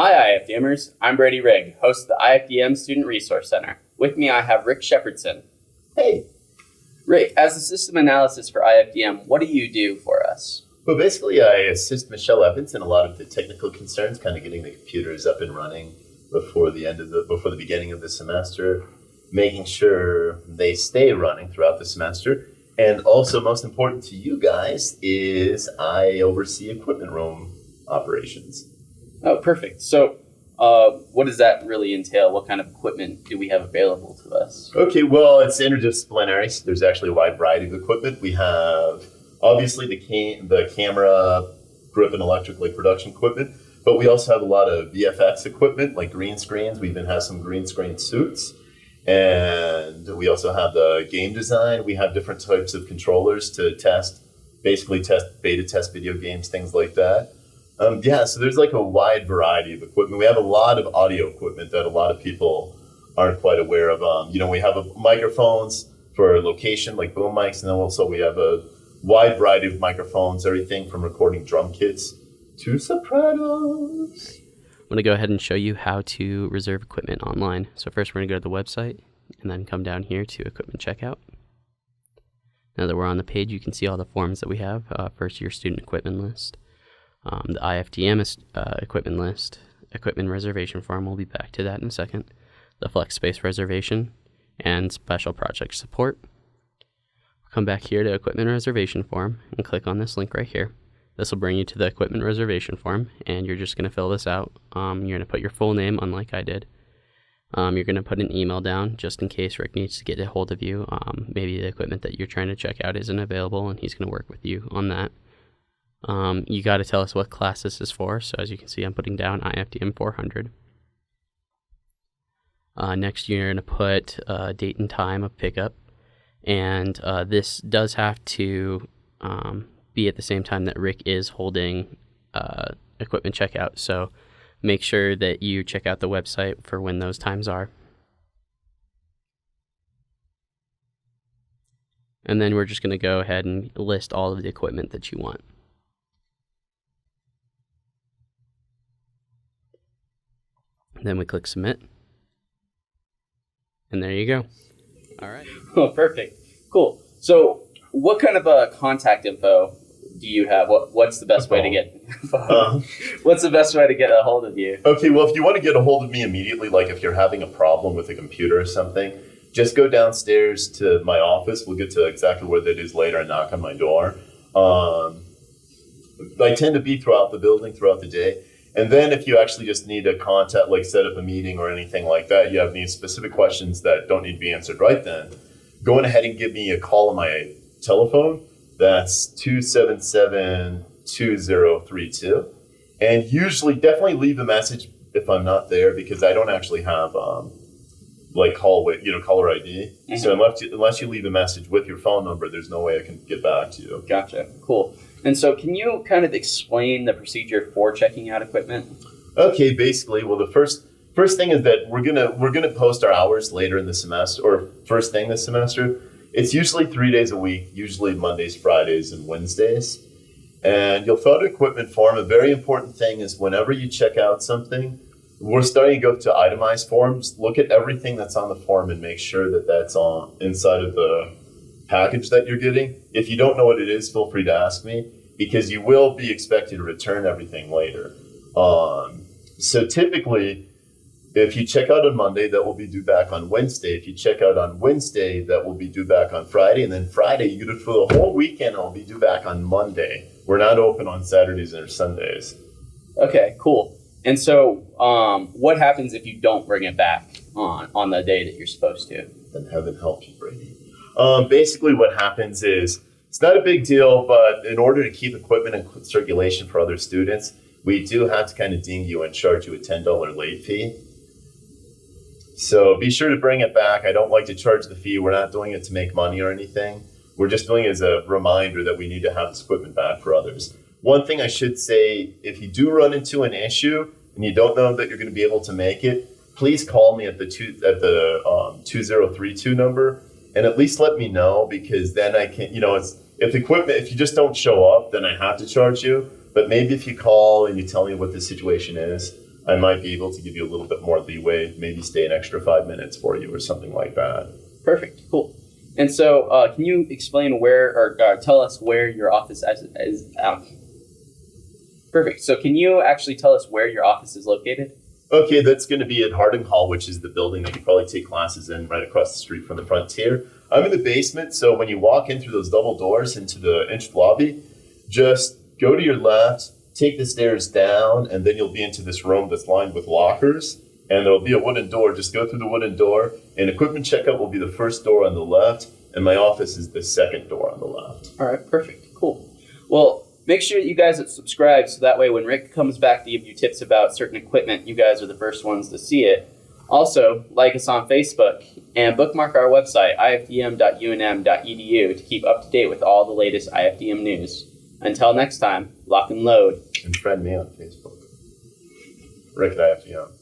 Hi IFDMers, I'm Brady Rigg, host of the IFDM Student Resource Center. With me I have Rick Shepardson. Hey. Rick, as a system analysis for IFDM, what do you do for us? Well, basically I assist Michelle Evans in a lot of the technical concerns, kind of getting the computers up and running before the beginning of the semester, making sure they stay running throughout the semester. And also most important to you guys is I oversee equipment room operations. Oh, perfect. So what does that really entail? What kind of equipment do we have available to us? Okay, well, it's interdisciplinary. So there's actually a wide variety of equipment. We have obviously the camera, grip, and electric like production equipment, but we also have a lot of VFX equipment like green screens. We even have some green screen suits. And we also have the game design. We have different types of controllers to beta test video games, things like that. So there's like a wide variety of equipment. We have a lot of audio equipment that a lot of people aren't quite aware of. We have microphones for location, like boom mics, and then also we have a wide variety of microphones, everything from recording drum kits to sopranos. I'm going to go ahead and show you how to reserve equipment online. So first we're going to go to the website and then come down here to equipment checkout. Now that we're on the page, you can see all the forms that we have. First, your student equipment list, the IFDM equipment list, equipment reservation form. We'll be back to that in a second. The flex space reservation and special project support. Come back here to equipment reservation form and click on this link right here. This will bring you to the equipment reservation form, and you're just going to fill this out. You're going to put your full name, unlike I did. You're going to put an email down just in case Rick needs to get a hold of you. Maybe the equipment that you're trying to check out isn't available, and he's going to work with you on that. You got to tell us what class this is for. So as you can see, I'm putting down IFDM 400. Next, you're going to put date and time of pickup, and this does have to be at the same time that Rick is holding equipment checkout. So make sure that you check out the website for when those times are. And then we're just going to go ahead and list all of the equipment that you want. Then we click submit. And there you go. All right. Oh, perfect. Cool. So what kind of contact info do you have? What's the best way to get what's the best way to get a hold of you? Okay, well, if you want to get a hold of me immediately, like if you're having a problem with a computer or something, just go downstairs to my office. We'll get to exactly where that is later and knock on my door. I tend to be throughout the building, throughout the day. And then if you actually just need a contact, like set up a meeting or anything like that, you have any specific questions that don't need to be answered right then, go ahead and give me a call on my telephone. That's 277-2032. And usually definitely leave a message if I'm not there, because I don't actually have caller ID. Mm-hmm. So unless you leave a message with your phone number, there's no way I can get back to you. Gotcha. Cool. And so can you kind of explain the procedure for checking out equipment? Okay, basically, well, the first thing is that we're gonna post our hours later in the semester, or first thing this semester. It's usually 3 days a week, usually Mondays, Fridays, and Wednesdays. And you'll fill out an equipment form. A very important thing is whenever you check out something, we're starting to go to itemized forms. Look at everything that's on the form and make sure that that's on inside of the package that you're getting. If you don't know what it is, feel free to ask me, because you will be expected to return everything later. So typically, if you check out on Monday, that will be due back on Wednesday. If you check out on Wednesday, that will be due back on Friday. And then Friday, you get it for the whole weekend, it will be due back on Monday. We're not open on Saturdays or Sundays. Okay, cool. And so what happens if you don't bring it back on the day that you're supposed to? Then heaven help you, Brady. Basically what happens is, it's not a big deal, but in order to keep equipment in circulation for other students, we do have to kind of ding you and charge you a $10 late fee. So be sure to bring it back. I don't like to charge the fee. We're not doing it to make money or anything. We're just doing it as a reminder that we need to have this equipment back for others. One thing I should say, if you do run into an issue and you don't know that you're going to be able to make it, please call me at the 2032 number and at least let me know, because then I can, if you just don't show up, then I have to charge you. But maybe if you call and you tell me what the situation is, I might be able to give you a little bit more leeway, maybe stay an extra 5 minutes for you or something like that. Perfect. Cool. And so, can you explain where, or tell us where your office is? Perfect. So, can you actually tell us where your office is located? Okay, that's going to be at Harding Hall, which is the building that you probably take classes in right across the street from the Frontier. I'm in the basement, so when you walk in through those double doors into the lobby, just go to your left, take the stairs down, and then you'll be into this room that's lined with lockers. And there'll be a wooden door. Just go through the wooden door, and equipment checkout will be the first door on the left, and my office is the second door on the left. All right, perfect. Cool. Well, make sure that you guys subscribe so that way when Rick comes back to give you tips about certain equipment, you guys are the first ones to see it. Also, like us on Facebook and bookmark our website, ifdm.unm.edu, to keep up to date with all the latest IFDM news. Until next time, lock and load. And friend me on Facebook. Rick at IFDM.